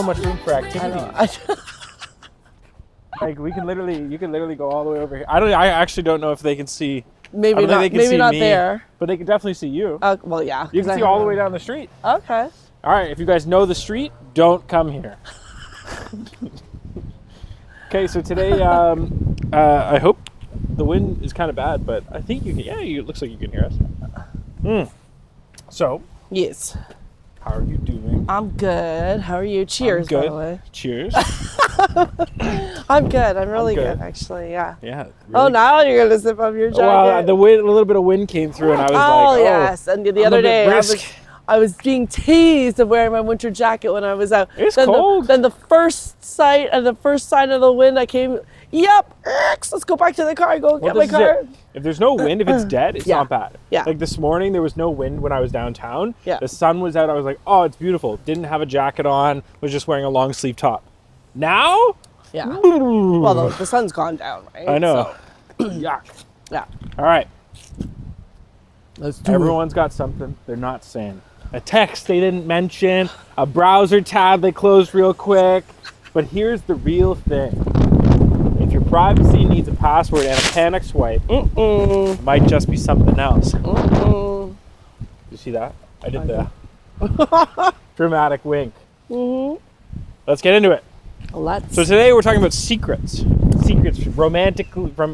so much room for activity. I know. Like you can literally go all the way over here. I actually don't know if they can see. Maybe not. They can Maybe see not me, there. but they can definitely see you. Well, yeah. You can see all the way down the street. Okay. All right, if you guys know the street, don't come here. Okay, so today, I hope the wind is kind of bad, but I think you can. Yeah, it looks like you can hear us. So. Yes. How are you doing? I'm good. How are you? Cheers, good. by the way. Cheers. I'm good. I'm really good, actually. Yeah. Yeah. Oh, Really. now you're gonna sip up your jacket. Well, a little bit of wind came through, and I was like, "Oh yes." And the other day, I was being teased of wearing my winter jacket when I was out. It's cold. Then the first sight and the first sign of the wind, I came. Yep. Let's go back to the car. Go get my car. If there's no wind, if it's dead, it's not bad. Yeah. Like this morning, there was no wind when I was downtown. Yeah. The sun was out. I was like, oh, it's beautiful. Didn't have a jacket on. Was just wearing a long sleeve top. Now? Yeah. Well, the sun's gone down, right? I know. So. Yuck. Yeah. All right. Let's do Everyone's got something they're not saying. A text they didn't mention. A browser tab they closed real quick. But here's the real thing. If your privacy needs a password and a panic swipe, it might just be something else. You see that? I did the dramatic wink. Let's get into it. So today we're talking about secrets. Secrets from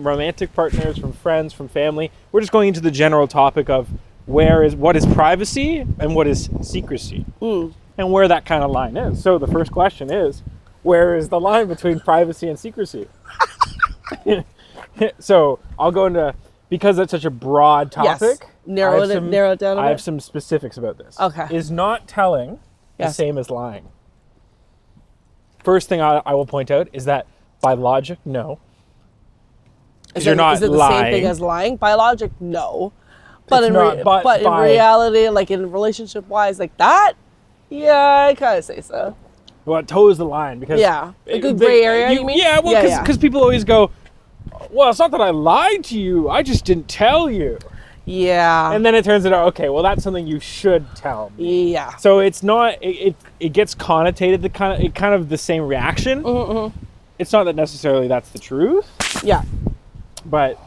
romantic partners, from friends, from family. We're just going into the general topic of what is privacy and what is secrecy, and where that kind of line is. So the first question is, where is the line between privacy and secrecy? So I'll go into, because that's such a broad topic. Yes. Narrow it down a bit. I have some specifics about this. Okay. Is not telling the same as lying? First thing I will point out is that by logic, no. Is you're not it the lying. same thing as lying? By logic, no. But It's in not, but in reality, like in relationship wise, like that, yeah, I kind of say so. Well, it toes the line because a good gray area. You mean? Yeah, well, because people always go, well, it's not that I lied to you, I just didn't tell you. Yeah. And then it turns out, okay, well, that's something you should tell me. Yeah. So it's not. It gets connotated kind of the same reaction. It's not that necessarily that's the truth. Yeah. But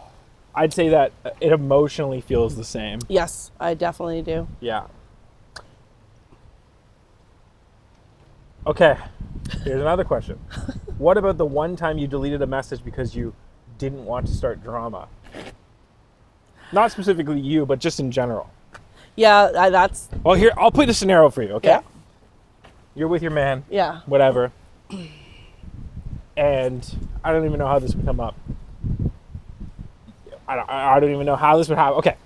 I'd say that it emotionally feels the same. Yes, I definitely do. Yeah. Okay, here's another question. What about the one time you deleted a message because you didn't want to start drama? Not specifically you, but just in general. Yeah, that's... Well, here, I'll play the scenario for you, okay? Yeah. You're with your man. Yeah. Whatever. And I don't even know how this would come up. I don't even know how this would happen. Okay.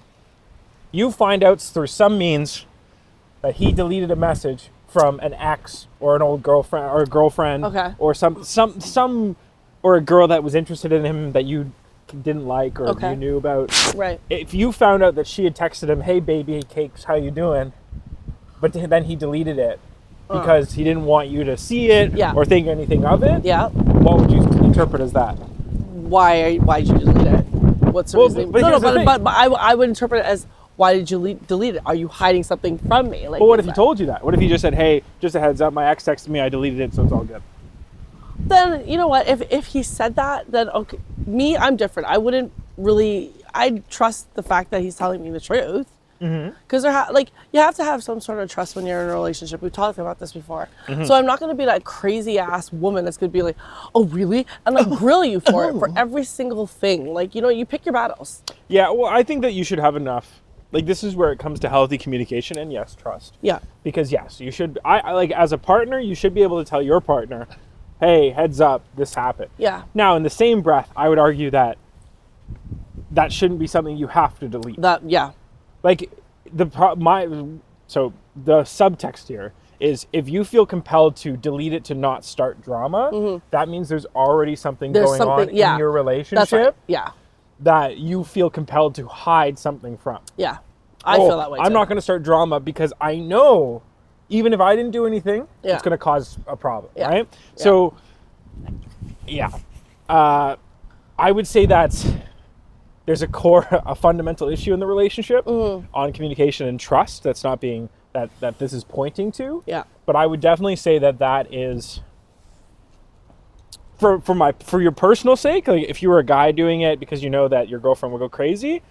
You find out through some means that he deleted a message from an ex or an old girlfriend or a girlfriend, or some or a girl that was interested in him that you didn't like or you knew about. Right. If you found out that she had texted him, "Hey baby cakes, how you doing?" but then he deleted it because he didn't want you to see it or think anything of it. Yeah. What would you interpret as that? Why'd you delete it? What's the reason? But I would interpret it as, why did you delete it? Are you hiding something from me? Like, but what if he told you that? What if he just said, "Hey, just a heads up, my ex texted me, I deleted it, so it's all good"? Then, you know what? If he said that, then okay. Me, I'm different. I wouldn't really... I'd trust the fact that he's telling me the truth. Because you have to have some sort of trust when you're in a relationship. We've talked about this before. So I'm not going to be that crazy ass woman that's going to be like, "Oh, really?" and like grill you for it, for every single thing. Like, you pick your battles. Yeah, well, I think that you should have enough. Like, this is where it comes to healthy communication and, yes, trust. Yeah. Because, yes, you should... I like, as a partner, you should be able to tell your partner, "Hey, heads up, this happened." Yeah. Now, in the same breath, I would argue that shouldn't be something you have to delete. Like, the subtext here is, if you feel compelled to delete it to not start drama, that means there's already something going on in your relationship. That's right. Yeah. That you feel compelled to hide something from. Yeah. I feel that way too. I'm not going to start drama because I know, even if I didn't do anything, it's going to cause a problem, right? Yeah. So, I would say that's... There's a fundamental issue in the relationship on communication and trust that's not being that this is pointing to. Yeah. But I would definitely say that is for your personal sake. Like if you were a guy doing it because you know that your girlfriend will go crazy,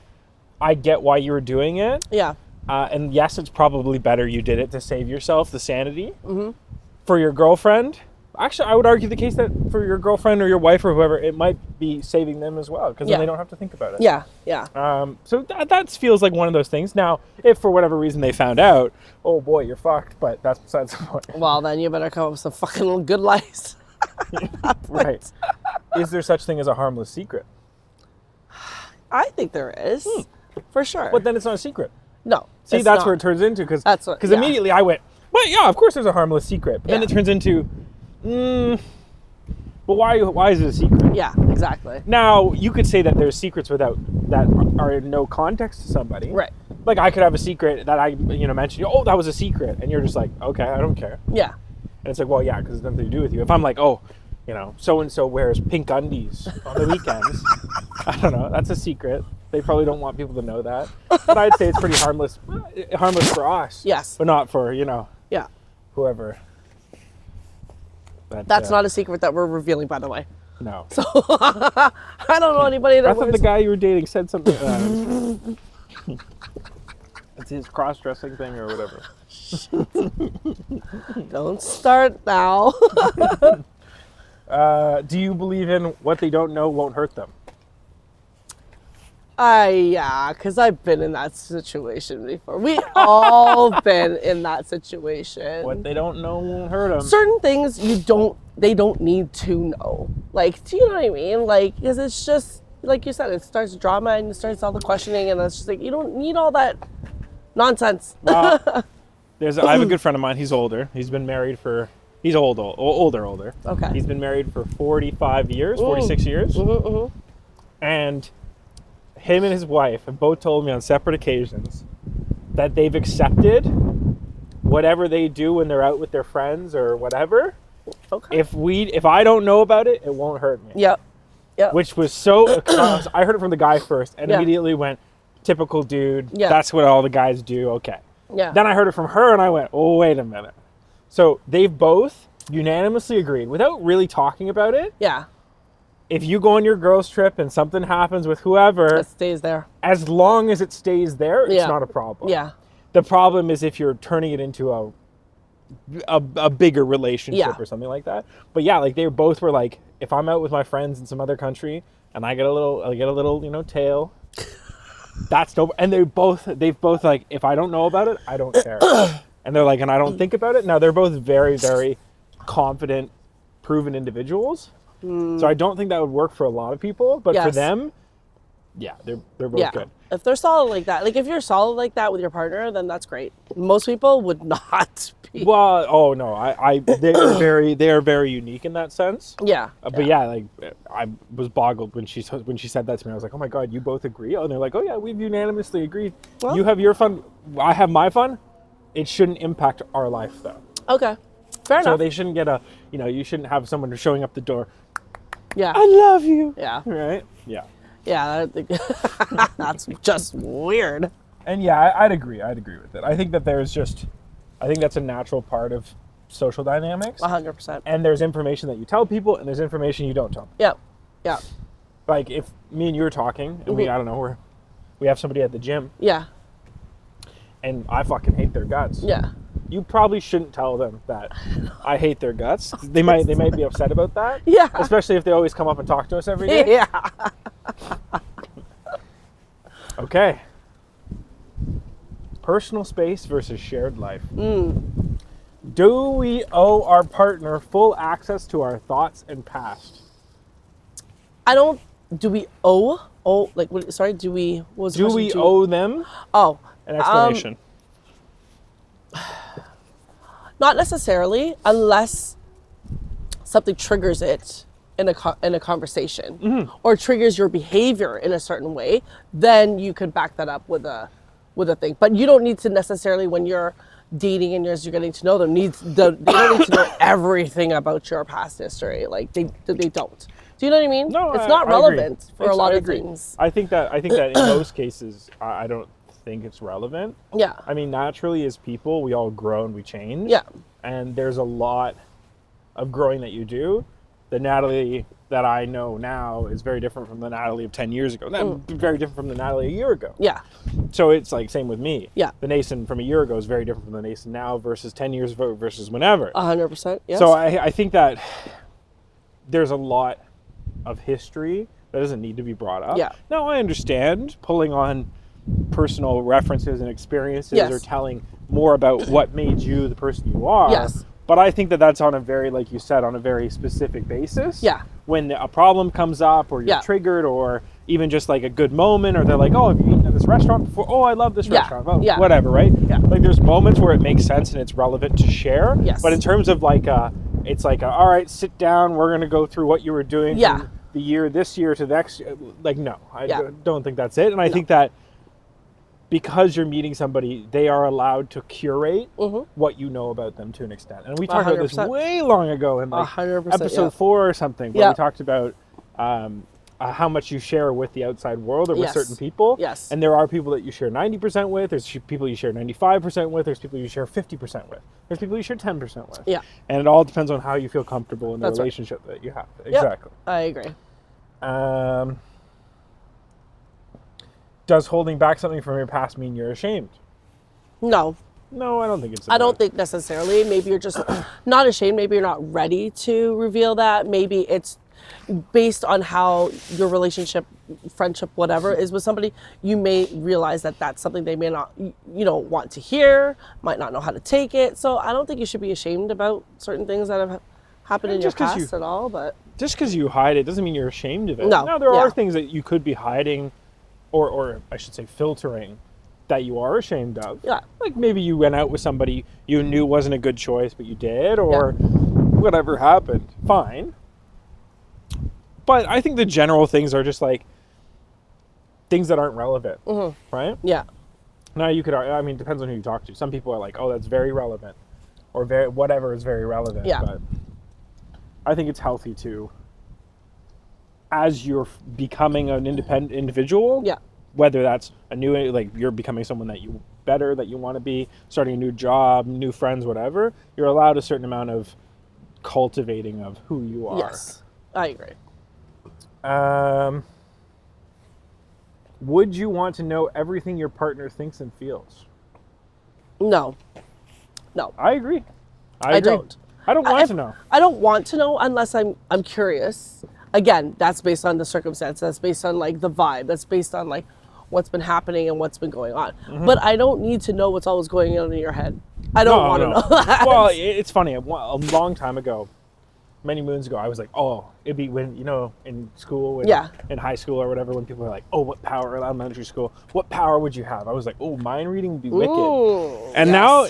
I get why you were doing it. Yeah. And yes, it's probably better you did it to save yourself the sanity. For your girlfriend, actually, I would argue the case that for your girlfriend or your wife or whoever, it might be saving them as well because then they don't have to think about it. Yeah, yeah. So that feels like one of those things. Now, if for whatever reason they found out, oh boy, you're fucked, but that's besides the point. Well, then you better come up with some fucking good lies. Right. Is there such thing as a harmless secret? I think there is, for sure. But then it's not a secret. No. See, that's where it turns into because immediately I went, well, yeah, of course there's a harmless secret. But then it turns into, but why is it a secret? Yeah, exactly. Now, you could say that there's secrets that are in no context to somebody. Right. Like I could have a secret that I mentioned, oh, that was a secret. And you're just like, okay, I don't care. Yeah. And it's like, well, yeah, because it's nothing to do with you. If I'm like, oh, so-and-so wears pink undies on the weekends. I don't know. That's a secret. They probably don't want people to know that. But I'd say it's pretty harmless for us. Yes. But not for, Yeah. whoever. That's not a secret that we're revealing, by the way. No. So I don't know anybody that I thought the guy you were dating said something. It's his cross-dressing thing or whatever. Don't start now. Do you believe in what they don't know won't hurt them? Yeah, because I've been in that situation before. We all been in that situation. What they don't know won't hurt them. Certain things they don't need to know. Like, do you know what I mean? Like, because it's just, like you said, it starts drama and it starts all the questioning and it's just like, you don't need all that nonsense. I have a good friend of mine. He's older. He's been married for, he's older. Okay. He's been married for 45 years, 46 years. And him and his wife have both told me on separate occasions that they've accepted whatever they do when they're out with their friends or whatever. Okay. If I don't know about it, it won't hurt me. Yep. Which was so, I heard it from the guy first and immediately went, typical dude. Yeah. That's what all the guys do. Okay. Yeah. Then I heard it from her and I went, oh, wait a minute. So they've both unanimously agreed without really talking about it. Yeah. If you go on your girls' trip and something happens with whoever, It stays there. as long as it stays there, it's Yeah. not a problem. Yeah. The problem is if you're turning it into a bigger relationship Yeah. or something like that. But yeah, like they both were like, if I'm out with my friends in some other country and I get a little tail, that's no. And they've both like, if I don't know about it, I don't care. And they're like, and I don't think about it. Now they're both very, very confident, proven individuals. So I don't think that would work for a lot of people, but for them, yeah, they're both good. If they're solid like that, like if you're solid like that with your partner, then that's great. Most people would not be. Well, oh no, they are very unique in that sense. Yeah. But yeah, like I was boggled when she said that to me. I was like, oh my god, you both agree? Oh, and they're like, oh yeah, we've unanimously agreed. Well, you have your fun, I have my fun. It shouldn't impact our life though. Okay, fair enough. So they shouldn't get you shouldn't have someone showing up the door. Yeah. I love you. Yeah. Right. Yeah. Yeah. That's just weird. And yeah, I'd agree with it. I think that I think that's a natural part of social dynamics. 100%. And there's information that you tell people, and there's information you don't tell people. Yep. Yeah. Like if me and you were talking, and we have somebody at the gym, Yeah. and I fucking hate their guts. Yeah. You probably shouldn't tell them that I hate their guts. They might be upset about that. Yeah. Especially if they always come up and talk to us every day. Yeah. Okay. Personal space versus shared life. Do we owe our partner full access to our thoughts and past? Do we owe? Oh, like, sorry, do we? What was the Do question? we owe them Oh. an explanation? Not necessarily, unless something triggers it in a conversation or triggers your behavior in a certain way. Then you could back that up with a thing. But you don't need to necessarily, when you're dating and you're getting to know them, they don't need to know everything about your past history. Like they don't. Do you know what I mean? No, it's not I relevant agree. for a lot I of agree. things. I think that in most cases, I don't think it's relevant. Yeah. I mean, naturally as people, we all grow and we change. Yeah. And there's a lot of growing that you do. The Natalie that I know now is very different from the Natalie of 10 years ago. Very different from the Natalie a year ago. Yeah. So it's like same with me. Yeah. The Nathan from a year ago is very different from the Nathan now versus 10 years ago versus whenever. 100%. Yes. So I think that there's a lot of history that doesn't need to be brought up. Yeah. Now I understand pulling on personal references and experiences Yes. or telling more about what made you the person you are. Yes. But I think that that's on a very, like you said, on a very specific basis. Yeah. When a problem comes up or you're triggered or even just like a good moment or they're like, oh, have you eaten at this restaurant before? Oh, I love this restaurant. Oh, whatever, right? Yeah. Like there's moments where it makes sense and it's relevant to share. Yes. But in terms of like, it's like, all right, sit down. We're going to go through what you were doing from the year, this year to the next. Like, no, I don't think that's it. And I think that because you're meeting somebody, they are allowed to curate what you know about them to an extent. And we talked about this way long ago in like 100%, episode 4 or something, where we talked about how much you share with the outside world or with certain people. Yes. And there are people that you share 90% with. There's people you share 95% with. There's people you share 50% with. There's people you share 10% with. Yeah. And it all depends on how you feel comfortable in the relationship that you have. Exactly. I agree. Does holding back something from your past mean you're ashamed? No. No, I don't think it's. I don't think necessarily. Maybe you're just not ashamed. Maybe you're not ready to reveal that. Maybe it's based on how your relationship, friendship, whatever is with somebody. You may realize that that's something they may not, want to hear, might not know how to take it. So I don't think you should be ashamed about certain things that have happened in your past at all. But just because you hide it doesn't mean you're ashamed of it. No. There are things that you could be hiding, or I should say filtering, that you are ashamed of. Yeah. Like maybe you went out with somebody you knew wasn't a good choice, but you did, or whatever happened. Fine. But I think the general things are just like things that aren't relevant, right? Yeah. Now you could, I mean, it depends on who you talk to. Some people are like, oh, that's very relevant, or whatever is very relevant. Yeah. But I think it's healthy to, as you're becoming an independent individual, whether that's a new, like you're becoming someone that you want to be, starting a new job, new friends, whatever, you're allowed a certain amount of cultivating of who you are. Yes, I agree. Would you want to know everything your partner thinks and feels? No. I agree. I don't. I don't want to know. I don't want to know unless I'm curious. Again, that's based on the circumstance. That's based on like the vibe. That's based on like what's been happening and what's been going on. But I don't need to know what's always going on in your head. I don't want to know that. Well, it's funny. A long time ago, many moons ago, I was like, oh, it'd be when, in school, in high school or whatever, when people are like, oh, what power, elementary school, what power would you have? I was like, oh, mind reading would be wicked. And now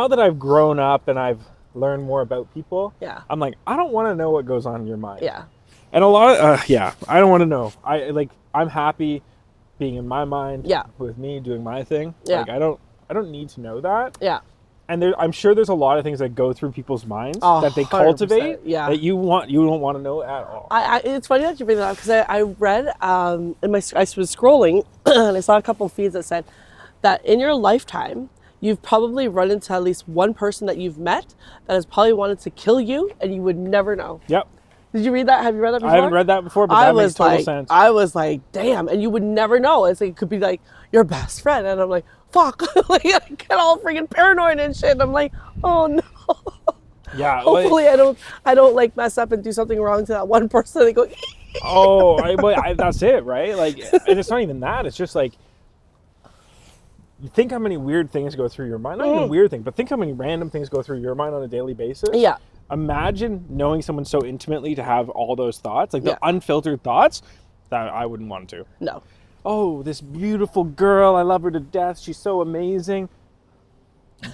that I've grown up and I've learned more about people, I'm like, I don't want to know what goes on in your mind. Yeah. And a lot of, I don't want to know. I'm happy being in my mind with me doing my thing. Yeah. Like, I don't need to know that. Yeah. And I'm sure there's a lot of things that go through people's minds that they cultivate that you don't want to know at all. It's funny that you bring that up because I read I was scrolling and I saw a couple of feeds that said that in your lifetime you've probably run into at least one person that you've met that has probably wanted to kill you and you would never know. Yep. Did you read that? Have you read that before? I haven't read that before, but that makes total sense. I was like, damn, and you would never know. It's like, it could be like your best friend, and I'm like, fuck, like I get all freaking paranoid and shit. And I'm like, oh no. Yeah. Hopefully I don't like mess up and do something wrong to that one person. They go. That's it, right? Like, and it's not even that. It's just like, you think how many weird things go through your mind. Not even weird things, but think how many random things go through your mind on a daily basis. Yeah. Imagine knowing someone so intimately to have all those thoughts, like the unfiltered thoughts, that I wouldn't want to. No. Oh, this beautiful girl, I love her to death. She's so amazing.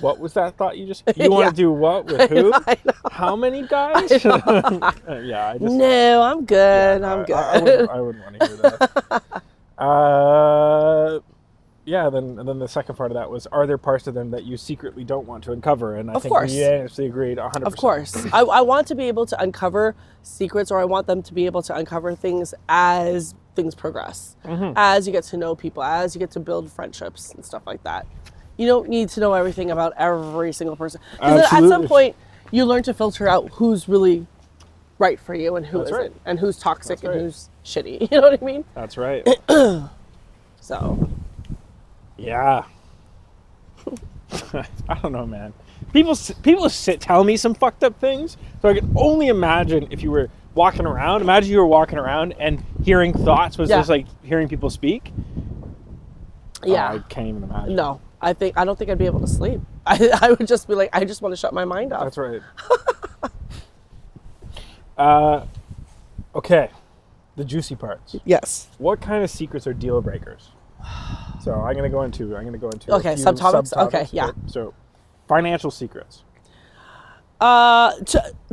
What was that thought you just... You want to do what? With who? I know. How many guys? No, I'm good. I'm good. I wouldn't want to hear that. Then the second part of that was, are there parts of them that you secretly don't want to uncover? And I think we unanimously agreed 100%. Of course. I want to be able to uncover secrets, or I want them to be able to uncover things as things progress, as you get to know people, as you get to build friendships and stuff like that. You don't need to know everything about every single person. Because at some point, you learn to filter out who's really right for you and who isn't, right. and who's toxic and who's shitty. You know what I mean? That's right. So. Yeah. I don't know, man. People tell me some fucked up things, so I can only imagine if you were walking around. Imagine you were walking around and hearing thoughts was just like hearing people speak. Yeah. I can't even imagine. No, I don't think I'd be able to sleep. I would just be like, I just want to shut my mind off. That's right. Okay, the juicy parts. Yes. What kind of secrets are deal breakers? So I'm gonna go into okay, a few subtopics. Okay, yeah. So financial secrets.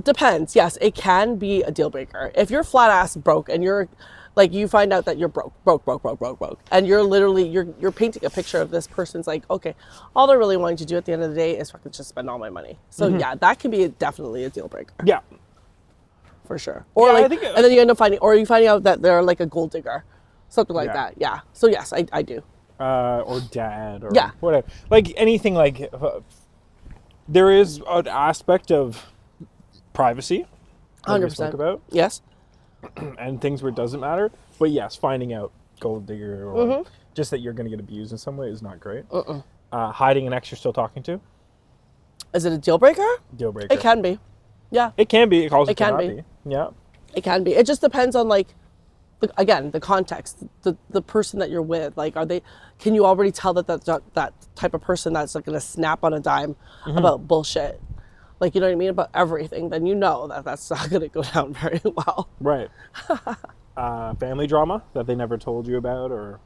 Depends. Yes, it can be a deal breaker. If you're flat ass broke and you're like, you find out that you're broke, and you're literally you're painting a picture of this person's like, okay, all they're really wanting to do at the end of the day is fucking just spend all my money. So yeah, that can be definitely a deal breaker. Yeah. For sure. Or Yeah, like, and then you end up finding out that they're like a gold digger, something like that. Yeah. So yes, I do. Or dad, or whatever. Like anything like. There is an aspect of privacy that we spoke about. Yes. And things where it doesn't matter. But yes, finding out gold digger or just that you're going to get abused in some way is not great. Hiding an ex you're still talking to. Is it a deal breaker? Deal breaker. It can be. Yeah. It can be. It can be. Yeah. It can be. It just depends on like, the context, the person that you're with. Like, can you already tell that type of person that's like going to snap on a dime about bullshit? Like, you know what I mean? About everything. Then you know that's not going to go down very well. Right. Family drama that they never told you about, or?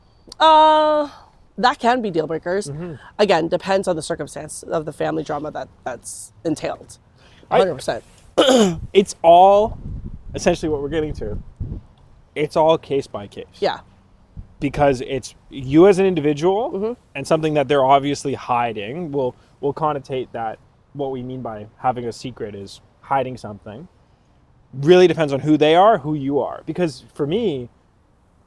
That can be deal breakers. Again, depends on the circumstance of the family drama that's entailed. 100%. It's all essentially what we're getting to. It's all case by case. Yeah. Because it's you as an individual and something that they're obviously hiding will connotate that what we mean by having a secret is hiding something. Really depends on who they are, who you are. Because for me,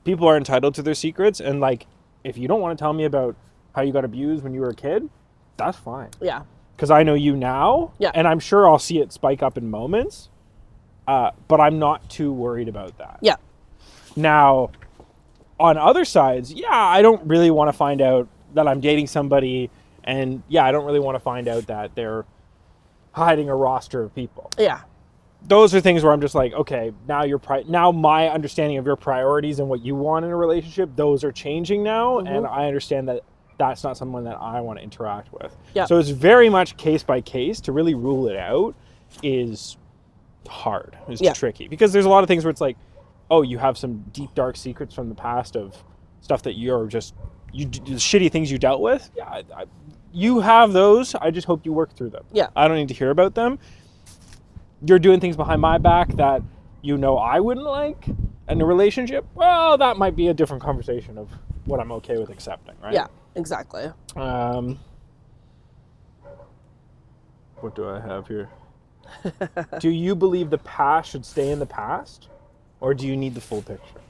people are entitled to their secrets, and like if you don't want to tell me about how you got abused when you were a kid, that's fine. Yeah. Because I know you now, and I'm sure I'll see it spike up in moments, but I'm not too worried about that. Yeah. Now, on other sides, I don't really want to find out that I'm dating somebody, and I don't really want to find out that they're hiding a roster of people. Yeah. Those are things where I'm just like, okay, now now my understanding of your priorities and what you want in a relationship, those are changing now, and I understand that that's not someone that I want to interact with. Yeah. So it's very much case by case. To really rule it out is hard. It's tricky because there's a lot of things where it's like, oh, you have some deep, dark secrets from the past of stuff that you're just, shitty things you dealt with. Yeah, you have those. I just hope you work through them. Yeah. I don't need to hear about them. You're doing things behind my back that I wouldn't like in a relationship. Well, that might be a different conversation of what I'm okay with accepting, right? Yeah, exactly. What do I have here? Do you believe the past should stay in the past? Or do you need the full picture?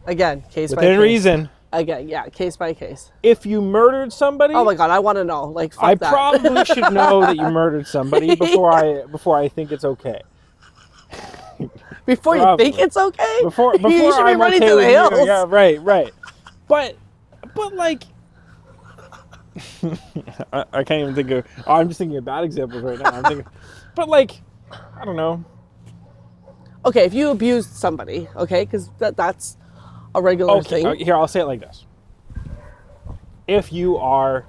Again, case by case. Within reason. Again, case by case. If you murdered somebody... Oh my God, I want to know. Like, fuck I that. probably should know that you murdered somebody before I think it's okay. Before you think it's okay? Before you should be I'm running okay to the hills. You. Yeah, right. But like... I can't even think of... I'm just thinking of bad examples right now. But like, I don't know. Okay, if you abused somebody, okay, because that's a regular thing. Here, I'll say it like this. If you are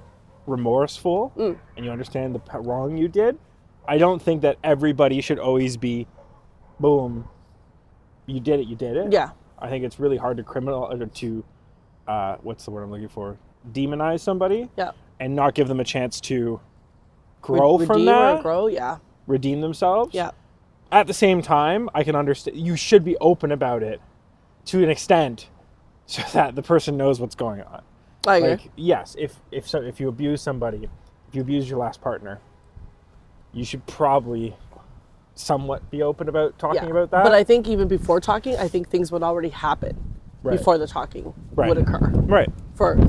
remorseful and you understand the wrong you did, I don't think that everybody should always be, boom, you did it. Yeah. I think it's really hard to what's the word I'm looking for? Demonize somebody. Yeah. And not give them a chance to grow from that. Redeem themselves. Yeah. At the same time, I can understand you should be open about it to an extent so that the person knows what's going on. I agree. Like, yes, if you abuse somebody, if you abuse your last partner, you should probably somewhat be open about talking about that. But I think even before talking, I think things would already happen. Right. before the talking Right. would occur. Right.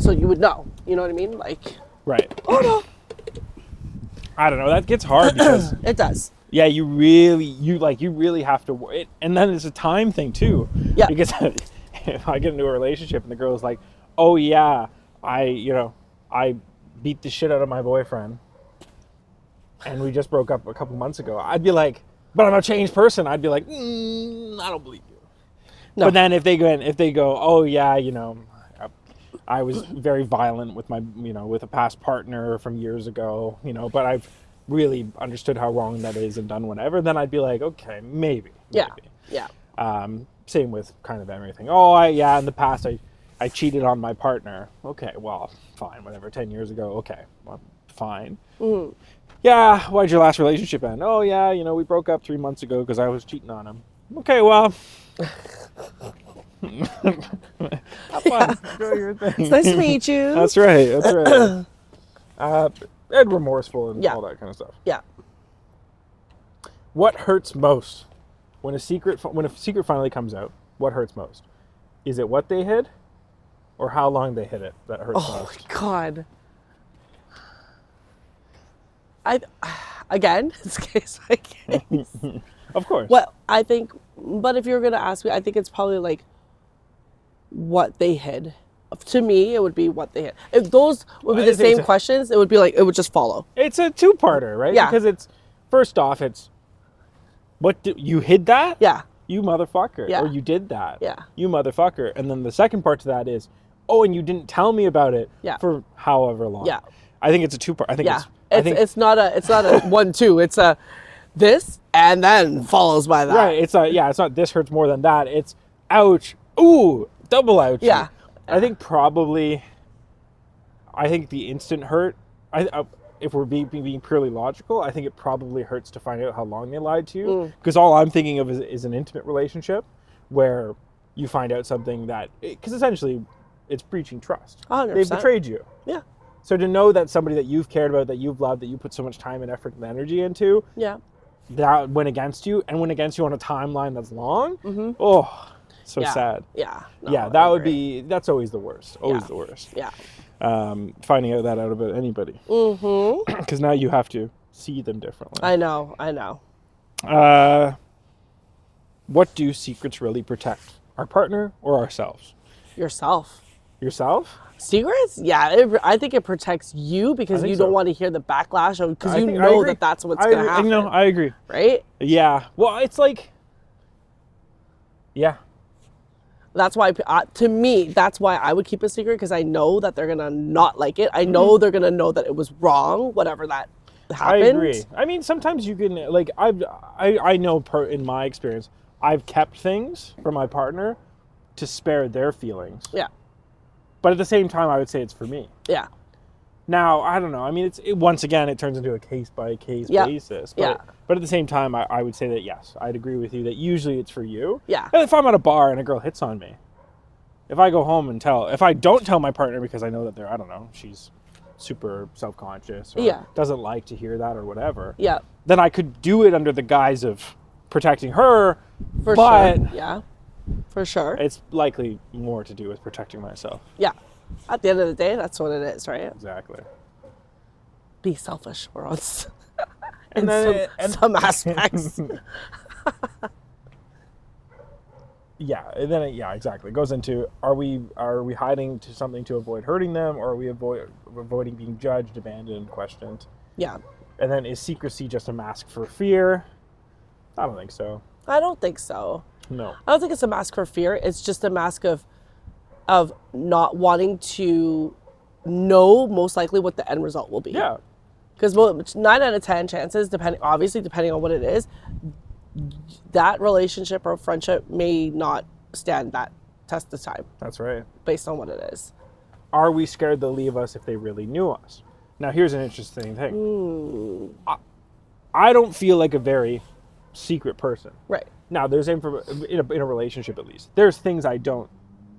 So you would know. You know what I mean? Like, Right. oh no, I don't know. That gets hard because it does. yeah, you really have to work. And then it's a time thing too. Yeah. Because if I get into a relationship and the girl's like, "Oh yeah, I beat the shit out of my boyfriend, and we just broke up a couple months ago," I'd be like, "But I'm a changed person." I'd be like, "I don't believe you." No. But then if they go, "Oh yeah, I was very violent with with a past partner from years ago, but I've really understood how wrong that is and done whatever," then I'd be like, "Okay, maybe." Yeah. Yeah. Same with kind of everything. Oh, in the past I cheated on my partner. Okay, well, fine, whatever. 10 years ago, okay, well, fine. Mm. Yeah, why'd your last relationship end? Oh yeah, we broke up 3 months ago because I was cheating on him. Okay, well. Have fun. Enjoy your thing. It's nice to meet you. That's right. And remorseful and all that kind of stuff. Yeah. What hurts most when a secret finally comes out? What hurts most? Is it what they hid, or how long they hid it that hurts most? Oh my God. Again, it's case by case. Of course. Well, I think, but if you're gonna ask me, I think it's probably like what they hid. To me, it would be what they hid. If those would be the same questions, it would be like, it would just follow. It's a two-parter, right? Yeah. Because it's, first off, it's, you hid that? Yeah. You motherfucker. Yeah. Or you did that. Yeah. You motherfucker. And then the second part to that is, oh, and you didn't tell me about it for however long. Yeah. I think it's a two-part. I think it's not a 1-2. It's a this and then follows by that. Right. It's not this hurts more than that. It's ouch. Ooh, double ouch. Yeah. I think the instant hurt, if we're being purely logical, I think it probably hurts to find out how long they lied to you. Because all I'm thinking of is an intimate relationship where you find out something because essentially it's breaching trust. 100%. They've betrayed you. Yeah. So to know that somebody that you've cared about, that you've loved, that you put so much time and effort and energy into, Yeah. that went against you on a timeline that's long, so sad. Yeah. No, Yeah, that's always the worst. Always the worst. Yeah. Finding out about anybody. Mm-hmm. Because now you have to see them differently. I know. What do secrets really protect? Our partner or ourselves? Yourself. Secrets? Yeah, I think it protects you because you don't want to hear the backlash of, because you know that's what's going to happen. I agree. Right? Yeah. Well, it's like, yeah. That's why, to me, that's why I would keep a secret, because I know that they're going to not like it. I know they're going to know that it was wrong, whatever that happened. I agree. I mean, sometimes you can, like, I know in my experience, I've kept things from my partner to spare their feelings. Yeah. But at the same time, I would say it's for me. Yeah. Now, I don't know. I mean, once again, it turns into a case-by-case basis. But, but at the same time, I would say that, yes, I'd agree with you that usually it's for you. Yeah. And if I'm at a bar and a girl hits on me, if I go home and if I don't tell my partner because I know that she's super self-conscious or doesn't like to hear that or whatever, then I could do it under the guise of protecting her. For sure. Yeah. For sure. It's likely more to do with protecting myself. Yeah. At the end of the day, that's what it is, right? Exactly. Be selfish for once. in some aspects. Exactly. It goes into, are we hiding to something to avoid hurting them, or are we avoiding being judged, abandoned, questioned? Yeah. And then is secrecy just a mask for fear? I don't think so. I don't think so. No. I don't think it's a mask for fear. It's just a mask of not wanting to know most likely what the end result will be. Yeah. Because 9 out of 10 chances, depending on what it is, that relationship or friendship may not stand that test of time. That's right. Based on what it is. Are we scared they'll leave us if they really knew us? Now, here's an interesting thing. I don't feel like a very secret person. Right. Now, there's in a relationship, at least, there's things I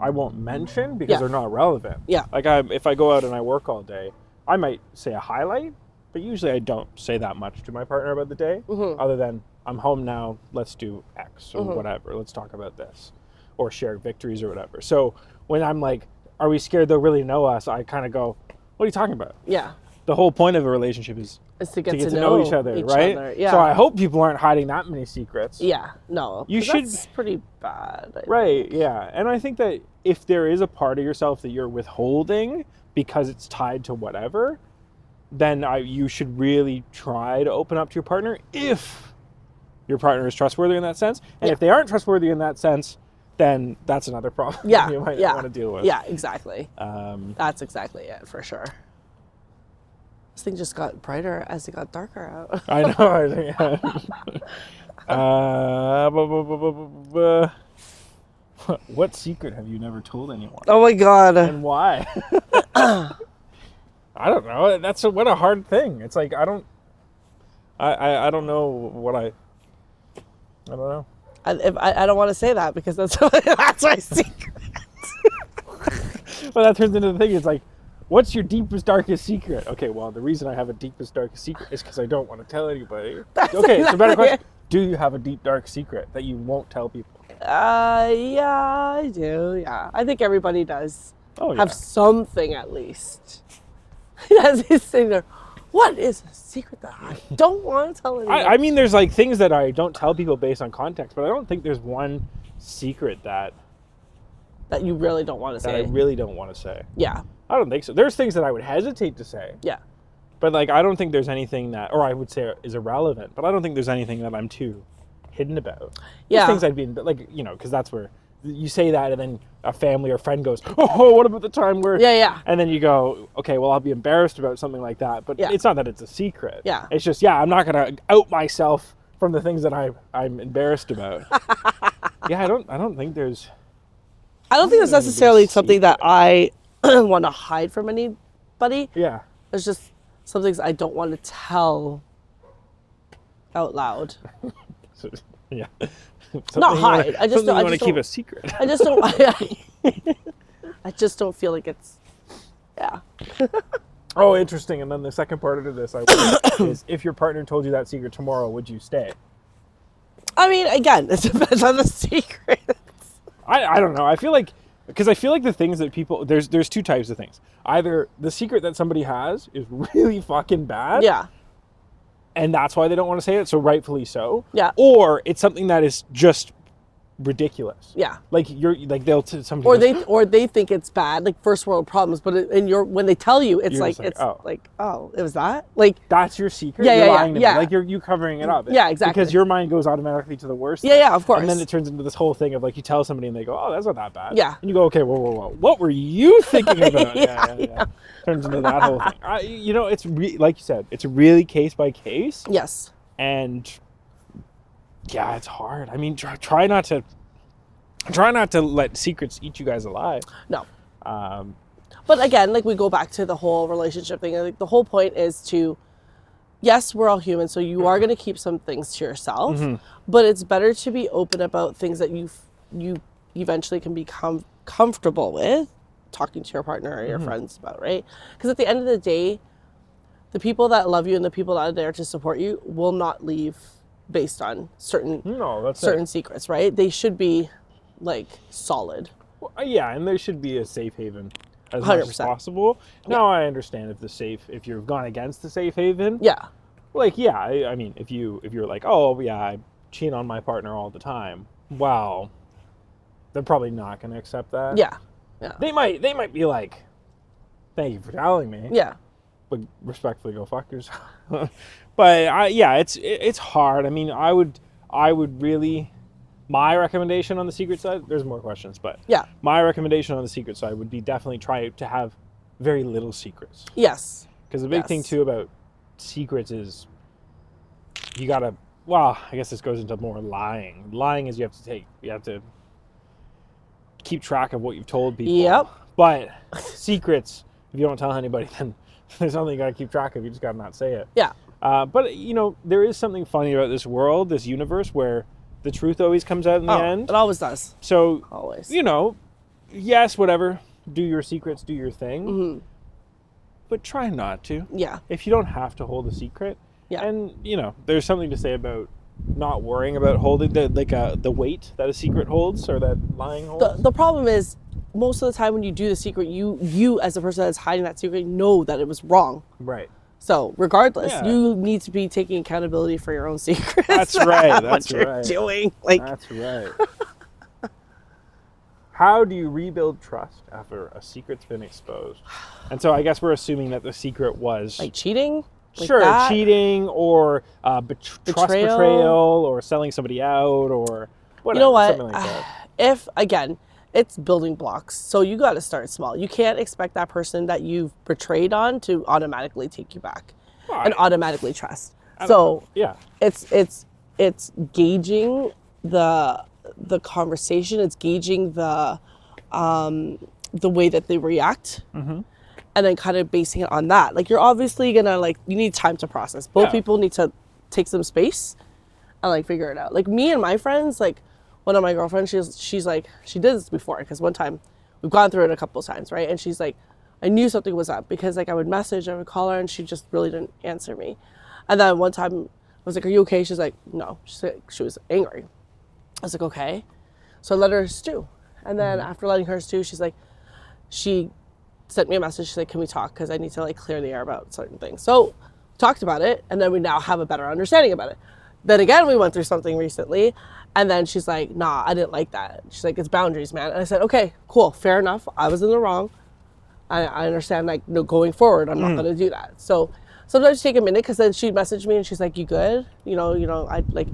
won't mention because they're not relevant. Yeah. Like if I go out and I work all day, I might say a highlight, but usually I don't say that much to my partner about the day, other than I'm home now, let's do X or whatever, let's talk about this. or share victories or whatever. So when I'm like, are we scared they'll really know us? I kind of go, what are you talking about? Yeah. The whole point of a relationship is To get to know each other, right? Yeah. So I hope people aren't hiding that many secrets. Yeah. No. You should. That's pretty bad. Right. Yeah. And I think that if there is a part of yourself that you're withholding because it's tied to whatever, then you should really try to open up to your partner if your partner is trustworthy in that sense. And if they aren't trustworthy in that sense, then that's another problem you might want to deal with. Yeah, exactly. That's exactly it, for sure. This thing just got brighter as it got darker out. I know. What secret have you never told anyone? Oh my God. And why? I don't know. What a hard thing. It's like, I don't know what I don't know. I don't want to say that because that's my secret. Well, that turns into the thing. It's like, what's your deepest, darkest secret? Okay, well, the reason I have a deepest, darkest secret is because I don't want to tell anybody. Okay, so better question. Do you have a deep, dark secret that you won't tell people? Yeah, I do. Yeah, I think everybody does have something at least. As he's sitting there, what is a secret that I don't want to tell anyone? I mean, there's like things that I don't tell people based on context, but I don't think there's one secret that you really don't want to say. That I really don't want to say. Yeah. I don't think so. There's things that I would hesitate to say. Yeah. But like, I don't think there's anything that, or I would say is irrelevant, but I don't think there's anything that I'm too hidden about. Yeah. There's things I'd be, like, because that's where you say that and then a family or friend goes, oh, what about the time where... Yeah. And then you go, okay, well, I'll be embarrassed about something like that. But it's not that it's a secret. Yeah. It's just, I'm not going to out myself from the things that I'm embarrassed about. I don't think there's... I don't think it's necessarily something that I want to hide from anybody. Yeah. There's just some things I don't want to tell out loud. Yeah. Not hide. I just want to keep a secret. I just don't. I just don't feel like it's. Yeah. Oh, interesting. And then the second part of this is, if your partner told you that secret tomorrow, would you stay? I mean, again, it depends on the secret. I don't know. I feel like the things that people, there's two types of things. Either the secret that somebody has is really fucking bad. Yeah. And that's why they don't want to say it, so rightfully so. Yeah. Or it's something that is just ridiculous. Yeah. Like somebody or they think it's bad, like first world problems, but when they tell you, it's like it was that? Like that's your secret? Yeah, you're lying to me. yeah. Like you covering it up. Yeah, exactly. Because your mind goes automatically to the worst. Yeah, of course. And then it turns into this whole thing of like, you tell somebody and they go, oh, that's not that bad. Yeah. And you go, okay, whoa. What were you thinking about? Yeah. Turns into that whole thing. It's like you said, it's really case by case. Yes. And yeah, it's hard. I mean, try not to let secrets eat you guys alive. No. But again, like we go back to the whole relationship thing. Like the whole point is yes, we're all human, so you are going to keep some things to yourself. Mm-hmm. But it's better to be open about things that you eventually can become comfortable with talking to your partner or your friends about, right? Because at the end of the day, the people that love you and the people that are there to support you will not leave based on certain secrets, right? They should be like solid. Well, and there should be a safe haven as 100%. Much as possible. Now I understand if you've gone against the safe haven. Yeah. Like, I mean, if you're like, oh yeah, I cheat on my partner all the time. Well, they're probably not going to accept that. Yeah. They might be like, thank you for telling me. Yeah. But respectfully go fuck yourself. But it's hard. I mean, I would really, my recommendation on the secret side, there's more questions, but my recommendation on the secret side would be definitely try to have very little secrets. Yes. Because the big thing too about secrets is you gotta, I guess this goes into more lying. Lying is you have to keep track of what you've told people. Yep. But secrets, if you don't tell anybody, then there's something you gotta keep track of. You just gotta not say it. Yeah. But there is something funny about this world, this universe, where the truth always comes out in the end. It always does. So always. Yes, whatever. Do your secrets, do your thing. Mm-hmm. But try not to. Yeah. If you don't have to hold a secret. Yeah. And there's something to say about not worrying about holding the weight that a secret holds or that lying holds? The problem is, most of the time when you do the secret, you as the person that's hiding that secret know that it was wrong. Right. So regardless, Yeah. you need to be taking accountability for your own secrets. That's right. What you're doing. Like, That's right. How do you rebuild trust after a secret's been exposed? And so I guess we're assuming that the secret was like cheating. Like sure, that. cheating or trust betrayal or selling somebody out or whatever. You know what? Something like that. If, again, it's building blocks. So you got to start small. You can't expect that person that you've betrayed on to automatically take you back and automatically trust. So yeah, it's gauging the conversation. It's gauging the way that they react. Mm-hmm. And then kind of basing it on that. Like, you're obviously gonna, like, you need time to process. Both people need to take some space and, like, figure it out. Like, me and my friends, like, one of my girlfriends, she's like, she did this before, because one time, we've gone through it a couple of times, right? And she's like, I knew something was up, because, like, I would message, I would call her, and she just really didn't answer me. And then one time, I was like, are you okay? She's like, no. She was angry. I was like, okay. So I let her stew. And then after letting her stew, she's like, she sent me a message. She's like, can we talk? Because I need to, like, clear the air about certain things. So talked about it, and then we now have a better understanding about it. Then again, we went through something recently, and then she's like, nah, I didn't like that. She's like, it's boundaries, man. And I said, okay, cool, fair enough. I was in the wrong. I understand, like, no, going forward, I'm not going to do that. So sometimes take a minute, because then she'd message me, and she's like, you good? You know, I, like,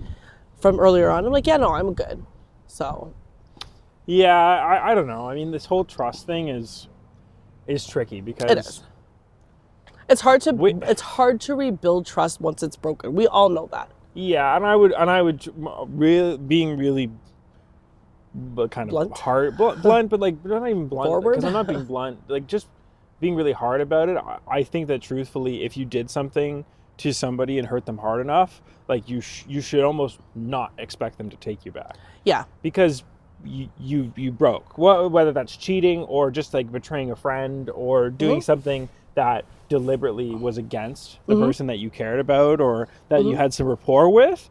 from earlier on, I'm like, yeah, no, I'm good. So. Yeah, I don't know. I mean, this whole trust thing is tricky because It is. It's hard to rebuild trust once it's broken. We all know that. Yeah, and I would really being really kind of Blunt? hard, blunt, but like not even blunt Forward? because I'm not being blunt. Like just being really hard about it. I think that truthfully, if you did something to somebody and hurt them hard enough, like you should almost not expect them to take you back. Yeah. Because you broke, whether that's cheating or just like betraying a friend or doing something that deliberately was against the person that you cared about or that you had some rapport with.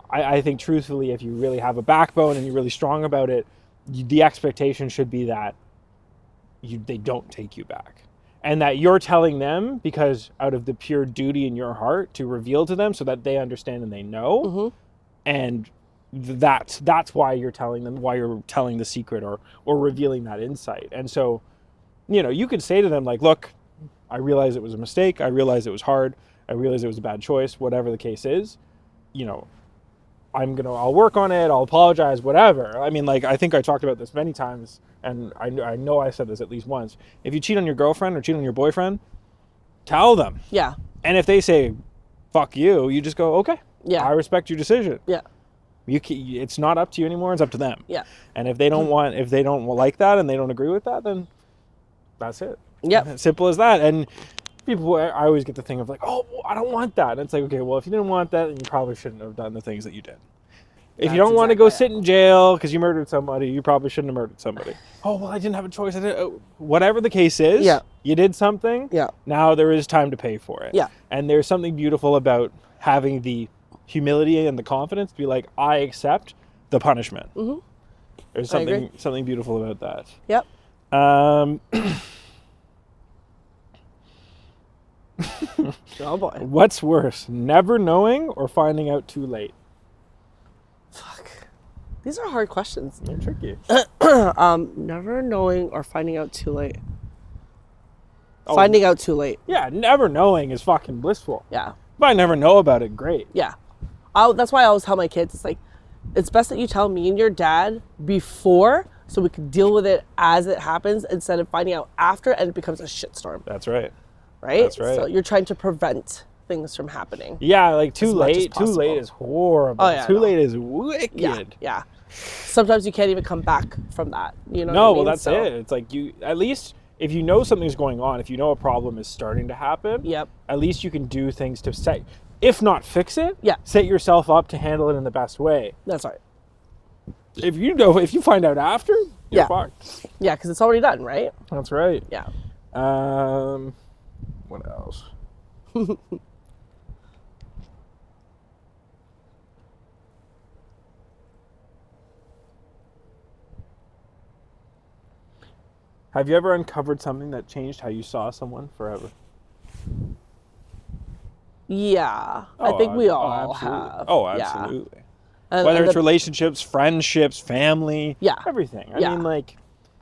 I think truthfully, if you really have a backbone and you're really strong about it, the expectation should be that they don't take you back, and that you're telling them because out of the pure duty in your heart to reveal to them so that they understand and they know, and that's why you're telling them, why you're telling the secret or revealing that insight. And so, you could say to them like, look, I realize it was a mistake. I realize it was hard. I realize it was a bad choice, whatever the case is, I'll work on it. I'll apologize, whatever. I mean, like, I think I talked about this many times and I know I said this at least once. If you cheat on your girlfriend or cheat on your boyfriend, tell them. Yeah. And if they say, fuck you, you just go, okay, Yeah. I respect your decision. Yeah. It's not up to you anymore. It's up to them. Yeah. And if they don't like that and they don't agree with that, then that's it. Yep. Simple as that. And people, I always get the thing of like, oh, I don't want that. And it's like, okay, well, if you didn't want that, then you probably shouldn't have done the things that you did. If you don't want to go sit in jail because you murdered somebody, you probably shouldn't have murdered somebody. Oh, well, I didn't have a choice. Whatever the case is, you did something. Yeah. Now there is time to pay for it. Yeah. And there's something beautiful about having the humility and the confidence to be like, I accept the punishment. Mm-hmm. There's something beautiful about that. Yep. Oh boy. What's worse, never knowing or finding out too late? Fuck. These are hard questions. They're tricky. Never knowing or finding out too late. Finding out too late. Yeah, never knowing is fucking blissful. Yeah. If I never know about it, great. Yeah. That's why I always tell my kids, it's like, it's best that you tell me and your dad before so we can deal with it as it happens instead of finding out after and it becomes a shitstorm. That's right. Right? That's right. So you're trying to prevent things from happening. Yeah, like too late is horrible. Oh, yeah, too late is wicked. Yeah, yeah. Sometimes you can't even come back from that. You know no, what I mean? Well, that's it. It's like you, at least if you know something's going on, if you know a problem is starting to happen, yep. At least you can do things to set, if not fix it, yeah. Set yourself up to handle it in the best way. That's right. If you find out after, you're fucked. Yeah, because it's already done, right? That's right. Yeah. What else? Have you ever uncovered something that changed how you saw someone forever? Yeah, I think we all have. Oh, Yeah. absolutely. And, Whether it's relationships, friendships, family, Yeah. everything. I Yeah. mean, like,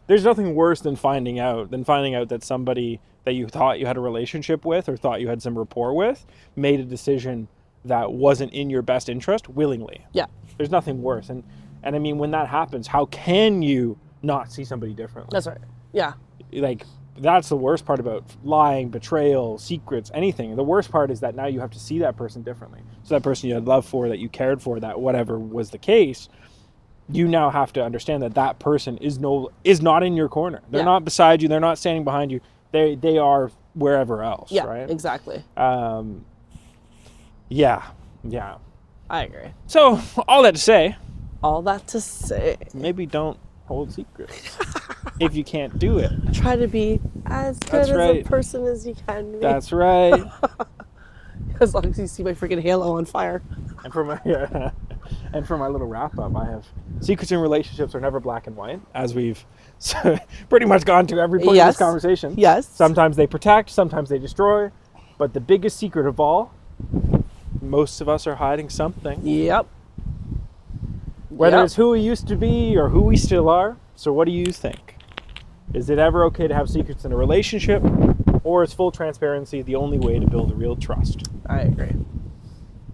there's nothing worse than finding out that somebody that you thought you had a relationship with or thought you had some rapport with made a decision that wasn't in your best interest willingly. Yeah. There's nothing worse. And I mean, when that happens, how can you not see somebody differently? That's right. Yeah. Like, that's the worst part about lying, betrayal, secrets, anything. The worst part is that now you have to see that person differently. So that person you had love for, that you cared for, that whatever was the case, you now have to understand that that person is not in your corner. They're not beside you. They're not standing behind you. They are wherever else. Yeah. Right. Exactly. Yeah. I agree. So all that to say, maybe don't hold secrets if you can't do it. try to be as good That's as right. a person as you can be. That's right. As long as you see my freaking halo on fire. And for my little wrap up, I have secrets in relationships are never black and white, as we've pretty much gone to every point of this conversation. Yes. Sometimes they protect, sometimes they destroy, but the biggest secret of all, most of us are hiding something. Yep. Whether it's who we used to be or who we still are. So what do you think? Is it ever okay to have secrets in a relationship, or is full transparency the only way to build a real trust? I agree.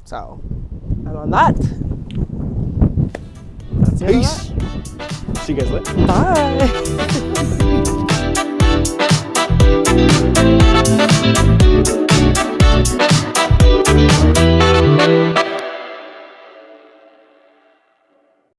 So, and on that, that's it. Peace. See you guys later. Bye.